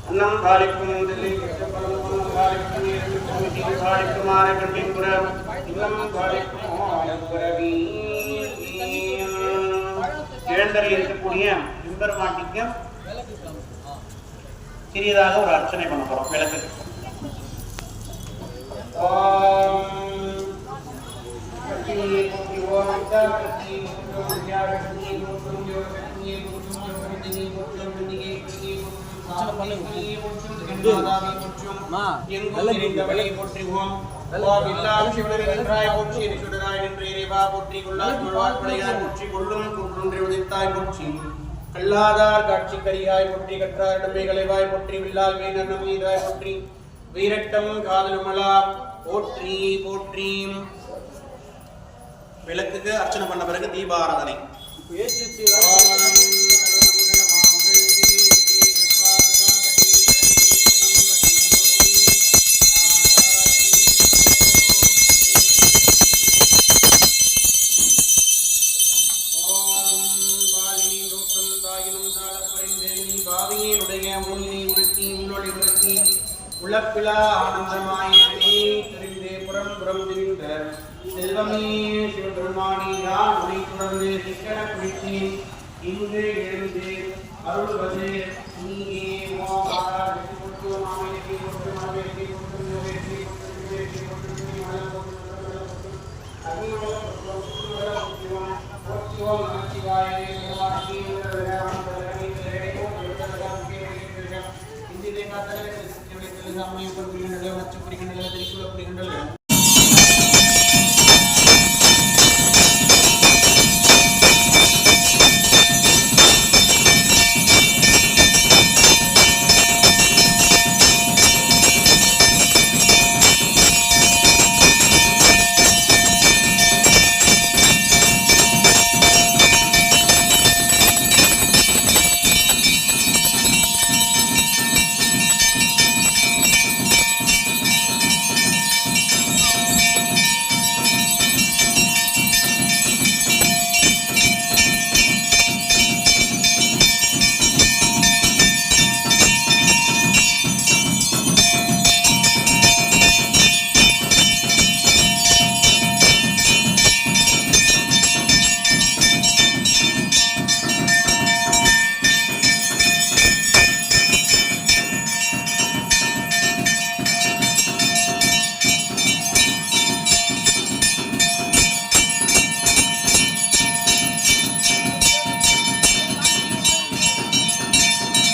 अन्नम धारिकुम दिल्ली परम धारिकुम ये धारिकुम मारे कंटिपुर इन्नम धारिकुम आयपुरवी எழுந்தறி இருக்கக்கூடிய எம்பெருமாட்டிக்கு சிறியதாக ஒரு அர்ச்சனை பண்ண போறோம் விளக்கு. கல்லாதார் காட்சி கரியாய் போற்றி கற்றார் இடமே கலைவாய் போற்றி வில்லால் வேணர் நம்மீதாய் போற்றி வீரட்டம் காதலுமலா போற்றி போற்றி. விளக்குக்கு அர்ச்சனை பண்ண பிறகு தீபாராதனை. உலப்பிலா ஆனந்தமாயினே தெரிந்தே புறம் புறம் திரிந்த செல்வமே சிவபெருமானி யான் உனை தொடர்ந்து சிக்கன குடித்து இங்கு எழுந்து அருள்வது நீயே